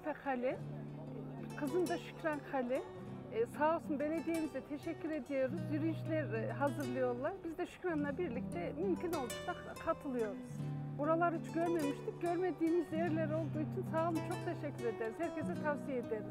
Şerife Kale, kızım da Şükran Kale. Sağ olsun belediyemize teşekkür ediyoruz. Yürüyüşler hazırlıyorlar. Biz de Şükran'la birlikte mümkün oldukça katılıyoruz. Buraları hiç görmemiştik. Görmediğimiz yerler olduğu için sağ olun, çok teşekkür ederiz. Herkese tavsiye ederiz.